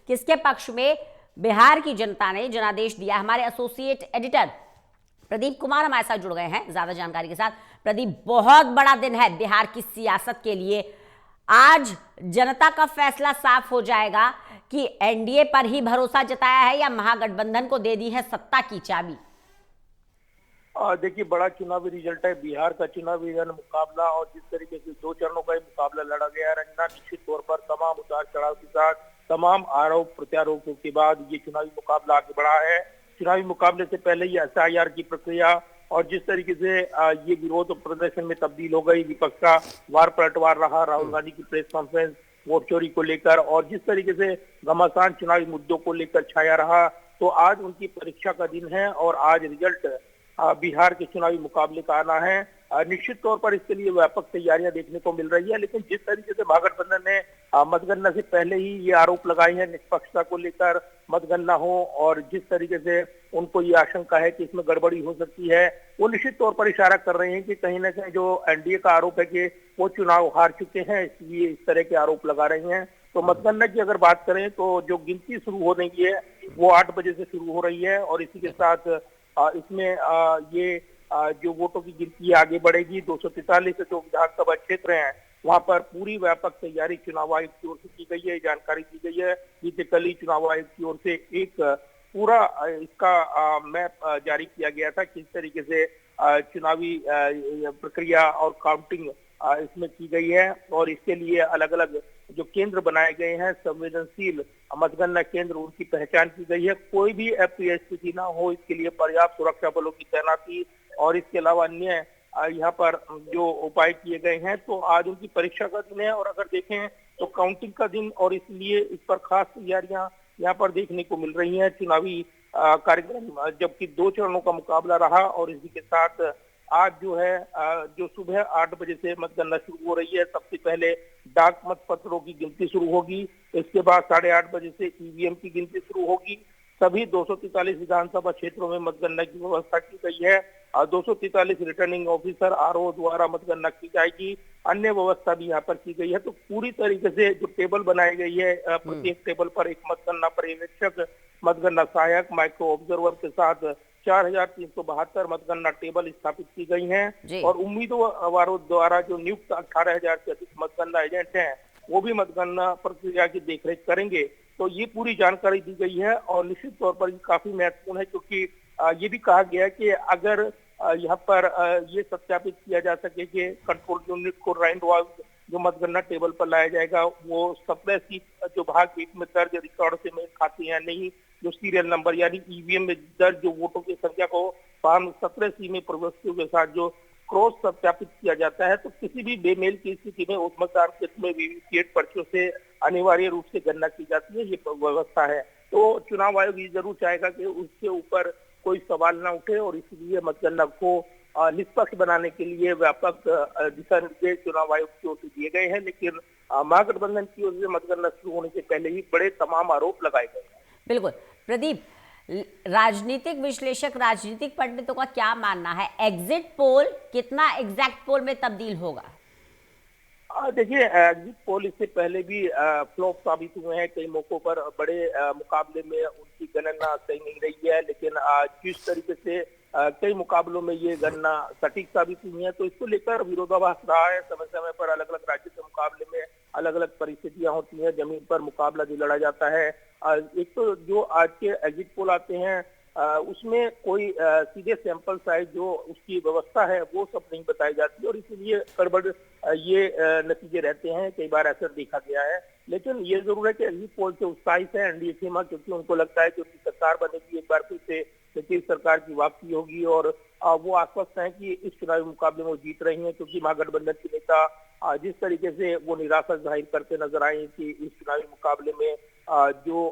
किसके पक्ष में बिहार की जनता ने जनादेश दिया। हमारे एसोसिएट एडिटर प्रदीप कुमार हमारे साथ जुड़ गए हैं ज्यादा जानकारी के साथ। प्रदीप, बहुत बड़ा दिन है बिहार की सियासत के लिए। आज जनता का फैसला साफ हो जाएगा कि एनडीए पर ही भरोसा जताया है या महागठबंधन को दे दी है सत्ता की चाबी। देखिए, बड़ा चुनावी रिजल्ट है बिहार का चुनावी मुकाबला, और जिस तरीके से 2 चरणों का मुकाबला लड़ा गया है रंजना, निश्चित तौर पर तमाम उतार चढ़ाव के साथ, तमाम आरोप प्रत्यारोपों के बाद ये चुनावी मुकाबला आगे बढ़ा है। चुनावी मुकाबले से पहले ही एसआईआर की प्रक्रिया और जिस तरीके से ये विरोध प्रदर्शन में तब्दील हो गई, विपक्ष का वार पलटवार रहा, राहुल गांधी की प्रेस कॉन्फ्रेंस वोट चोरी को लेकर, और जिस तरीके से घमासान चुनावी मुद्दों को लेकर छाया रहा, तो आज उनकी परीक्षा का दिन है और आज रिजल्ट बिहार के चुनावी मुकाबले का आना है। निश्चित तौर पर इसके लिए व्यापक तैयारियां देखने को मिल रही है, लेकिन जिस तरीके से महागठबंधन ने मतगणना से पहले ही ये आरोप लगाए हैं निष्पक्षता को लेकर मतगणना हो, और जिस तरीके से उनको ये आशंका है कि इसमें गड़बड़ी हो सकती है, वो निश्चित तौर पर इशारा कर रहे हैं कि कहीं ना कहीं जो एनडीए का आरोप है कि वो चुनाव हार चुके हैं, इसलिए इस तरह के आरोप लगा रहे हैं। तो मतगणना की अगर बात करें तो जो गिनती शुरू होने की है वो 8 बजे से शुरू हो रही है, और इसी के साथ इसमें ये जो वोटों की गिनती आगे बढ़ेगी। 243 जो विधानसभा क्षेत्र हैं वहां पर पूरी व्यापक तैयारी चुनाव आयोग की ओर से की गई है, जानकारी दी गई है। बीते कल ही चुनाव आयोग की ओर से एक पूरा इसका मैप जारी किया गया था, किस तरीके से चुनावी प्रक्रिया और काउंटिंग इसमें की गई है, और इसके लिए अलग अलग जो केंद्र बनाए गए हैं, संवेदनशील मतगणना केंद्र, उनकी पहचान की गई है। कोई भी अप्रिय स्थिति ना हो, इसके लिए पर्याप्त सुरक्षा बलों की तैनाती और इसके अलावा अन्य यहाँ पर जो उपाय किए गए हैं। तो आज उनकी परीक्षा का दिन है, और अगर देखें तो काउंटिंग का दिन, और इसलिए इस पर खास तैयारियां यहाँ पर देखने को मिल रही हैं। चुनावी कार्यक्रम जबकि 2 चरणों का मुकाबला रहा, और इसी के साथ आज जो है जो सुबह 8 बजे से मतगणना शुरू हो रही है। सबसे पहले डाक मत पत्रों की गिनती शुरू होगी, इसके बाद 8:30 बजे से ईवीएम की गिनती शुरू होगी। सभी 243 विधानसभा क्षेत्रों में मतगणना की व्यवस्था की गई है। 243 रिटर्निंग ऑफिसर आरओ द्वारा मतगणना की जाएगी, अन्य व्यवस्था भी यहाँ पर की गई है। तो पूरी तरीके से जो टेबल बनाई गई है, प्रत्येक टेबल पर एक मतगणना पर्यवेक्षक, मतगणना सहायक, माइक्रो ऑब्जर्वर के साथ 4372 मतगणना टेबल स्थापित की गई हैं, और उम्मीदवारों द्वारा जो नियुक्त 18,000 से अधिक मतगणना एजेंट हैं वो भी मतगणना प्रक्रिया की देखरेख करेंगे। तो ये पूरी जानकारी दी गई है, और निश्चित तौर पर ये काफी महत्वपूर्ण है, क्योंकि ये भी कहा गया है कि अगर यहाँ पर ये सत्यापित किया जा सके कि कंट्रोल यूनिट को राइंड वाइज जो मतगणना टेबल पर लाया जाएगा वो 17 सीट जो भाग एक में दर्ज रिकॉर्ड से मेल खाती है नहीं, जो सीरियल नंबर यानी ईवीएम में दर्ज जो वोटों की संख्या को फॉर्म 17 सी में प्रविष्टियों के साथ जो क्रॉस सत्यापित किया जाता है, तो किसी भी बेमेल की स्थिति में उस मतदान क्षेत्र में वीवीपैट पर्चियों से अनिवार्य रूप से गणना की जाती है। ये व्यवस्था है। तो चुनाव आयोग ये जरूर चाहेगा कि उसके ऊपर कोई सवाल ना उठे, और इसलिए मतगणना को निष्पक्ष बनाने के लिए व्यापक दिशा निर्देश चुनाव आयोग की ओर से दिए गए हैं। लेकिन महागठबंधन की ओर से मतगणना शुरू होने से पहले ही बड़े तमाम आरोप लगाए गए हैं। बिल्कुल प्रदीप, राजनीतिक विश्लेषक, राजनीतिक पंडितों का क्या मानना है, एग्जिट पोल कितना एग्जैक्ट पोल में तब्दील होगा? देखिए, एग्जिट पोल इससे पहले भी फ्लॉप साबित हुए हैं कई मौकों पर। बड़े मुकाबले में उनकी गणना सही नहीं रही है, लेकिन जिस तरीके से कई मुकाबलों में ये गणना सटीक साबित हुई है, तो इसको लेकर विरोधाभास रहा है। समय समय पर अलग अलग राज्य के मुकाबले में अलग अलग परिस्थितियां होती हैं, जमीन पर मुकाबला जो लड़ा जाता है। एक तो जो आज के एग्जिट पोल आते हैं उसमें कोई सीधे सैंपल साइज जो उसकी व्यवस्था है वो सब नहीं बताई जाती, और इसीलिए गड़बड़ ये नतीजे रहते हैं। कई बार ऐसा देखा गया है, लेकिन ये जरूर है कि एग्जिट पोल से उत्साहित है एनडीए खेमा, क्योंकि उनको लगता है कि उनकी सरकार बनेगी, एक बार फिर से नीतीश सरकार की वापसी होगी, और वो आश्वस्त हैं कि इस चुनावी मुकाबले में वो जीत रही हैं। क्योंकि महागठबंधन के नेता जिस तरीके से वो निराशा जाहिर करते नजर आए कि इस चुनावी मुकाबले में जो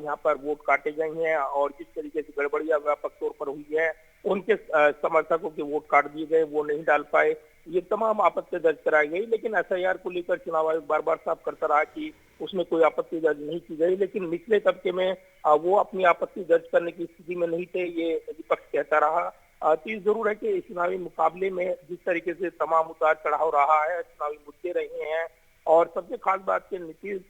यहाँ पर वोट काटे गए हैं और जिस तरीके से गड़बड़ियां व्यापक तौर पर हुई है, उनके समर्थकों के वोट काट दिए गए, वो नहीं डाल पाए, ये तमाम आपत्ति दर्ज कराई गई। लेकिन एसआईआर को लेकर चुनाव आयोग बार बार साफ करता रहा कि उसमें कोई आपत्ति दर्ज नहीं की गई, लेकिन निचले तबके में वो अपनी आपत्ति दर्ज करने की स्थिति में नहीं थे, ये विपक्ष कहता रहा। तो ये जरूर है कि इस चुनावी मुकाबले में जिस तरीके से तमाम उतार चढ़ाव रहा है, चुनावी मुद्दे रहे हैं, और सबसे खास बात कि नीतीश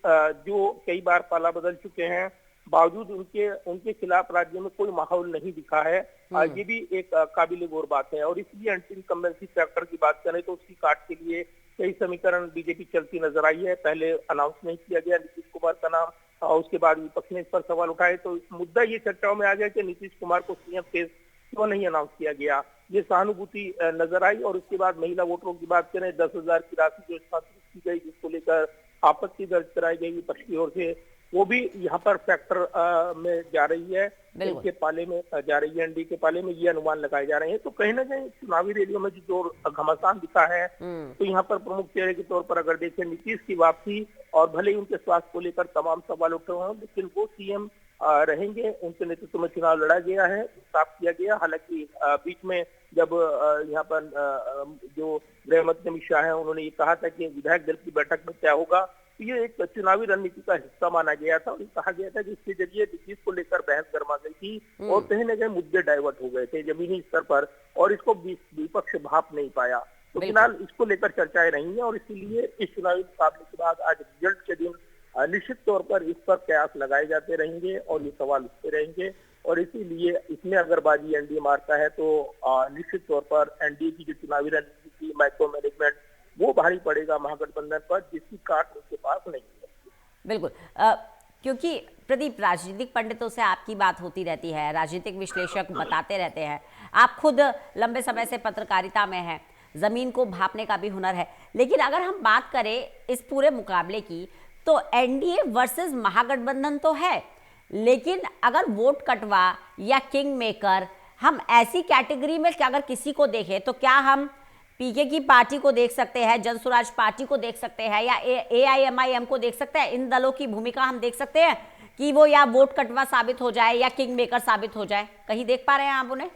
जो कई बार पाला बदल चुके हैं, बावजूद उनके उनके खिलाफ राज्य में कोई माहौल नहीं दिखा है। ये भी एक काबिल गौर बात है। और इसलिए एंटी इनकम्बेंसी फैक्टर की बात करें तो उसकी काट के लिए कई समीकरण बीजेपी चलती नजर आई है। पहले अनाउंस नहीं किया गया नीतीश कुमार का नाम, और उसके बाद विपक्ष ने इस पर सवाल उठाए, तो मुद्दा ये चर्चाओं में आ गया कि नीतीश कुमार को सीएम केस क्यों नहीं अनाउंस किया गया। ये सहानुभूति नजर आई। और उसके बाद महिला वोटरों की बात करें, 10,000 की राशि जो स्थानांतरित की गई, जिसको लेकर आपत्ति दर्ज कराई गई विपक्ष की ओर से, वो भी यहाँ पर फैक्टर में जा रही है, इनके पाले में जा रही है, एनडीए के पाले में, ये अनुमान लगाए जा रहे हैं। तो कहीं ना कहीं चुनावी रैलियों में जो घमासान दिखा है, तो यहाँ पर प्रमुख चेहरे के तौर पर अगर देखें नीतीश की वापसी, और भले ही उनके स्वास्थ्य को लेकर तमाम सवाल उठे हुए हैं, लेकिन वो सीएम रहेंगे। उनके नेतृत्व में चुनाव लड़ा गया है, साफ किया गया। हालांकि बीच में जब यहाँ पर जो गृह मंत्री अमित शाह है, उन्होंने ये कहा था कि विधायक दल की बैठक में क्या होगा, तो ये एक चुनावी रणनीति का हिस्सा माना गया था। और कहा गया था कि इसके जरिए नीतीश को लेकर बहस गर्मा गई थी और कहीं न कहीं मुद्दे डाइवर्ट हो गए थे जमीनी स्तर पर, और इसको विपक्ष भाप नहीं पाया। तो फिलहाल इसको लेकर चर्चाएं रही हैं, और इसीलिए इस चुनावी मुकाबले के बाद आज रिजल्ट के दिन निश्चित तौर पर इस पर कयास लगाए जाते रहेंगे और ये सवाल उठते रहेंगे। और इसीलिए इसमें अगर बाजी एनडीए मारता है तो निश्चित तौर पर एनडीए की जो चुनावी रणनीति की माइक्रो मैनेजमेंट, वो भारी पड़ेगा महागठबंधन पर, जिसकी काट उनके पास नहीं है। बिल्कुल, क्योंकि प्रदीप, राजनीतिक पंडितों से आपकी बात होती रहती है, राजनीतिक विश्लेषक बताते रहते हैं, आप खुद लंबे समय से पत्रकारिता में हैं, जमीन को भापने का भी हुनर है। लेकिन अगर हम बात करें इस पूरे मुकाबले की, तो एनडीए वर्सेस महागठबंधन तो है, लेकिन अगर वोट कटवा या किंग मेकर, हम ऐसी कैटेगरी में अगर किसी को देखें तो क्या हम पीके की पार्टी को देख सकते हैं, जन स्वराज पार्टी को देख सकते हैं, या एआईएमआईएम को देख सकते हैं? इन दलों की भूमिका हम देख सकते हैं कि वो या वोट कटवा साबित हो जाए या किंग मेकर साबित हो जाए, कहीं देख पा रहे हैं आप उन्हें?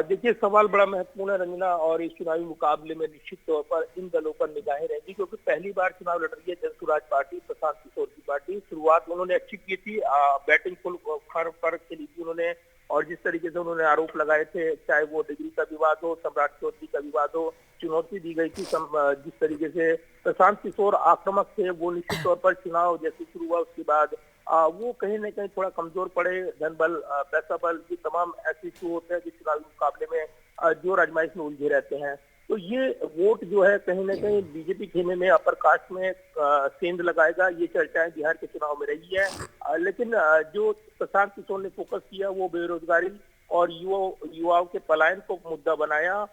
देखिए, सवाल बड़ा महत्वपूर्ण है रंजना, और इस चुनावी मुकाबले में निश्चित तौर पर इन दलों पर निगाहें रहेंगी, क्योंकि पहली बार चुनाव लड़ रही है जन स्वराज पार्टी, प्रशांत किशोर की पार्टी। शुरुआत उन्होंने अच्छी की थी, बैटिंग फुल फर्क खेली थी उन्होंने, और जिस तरीके से उन्होंने आरोप लगाए थे, चाहे वो डिग्री का विवाद हो, सम्राट चौधरी का विवाद हो, चुनौती दी गई थी। जिस तरीके से प्रशांत किशोर आक्रामक थे, वो निश्चित तौर पर चुनाव जैसे शुरू हुआ उसके बाद वो कहीं न कहीं थोड़ा कमजोर पड़े। धन बल, पैसा बल, ये तमाम ऐसे इशू होते हैं जो चुनावी मुकाबले में जो आजमाइश में उलझे रहते हैं। तो ये वोट जो है कहीं न कहीं बीजेपी खेमे में, अपर कास्ट में सेंध लगाएगा, ये चर्चाएं बिहार के चुनाव में रही है। लेकिन जो प्रशांत किशोर ने फोकस किया वो बेरोजगारी और युवाओं के पलायन को मुद्दा बनाया,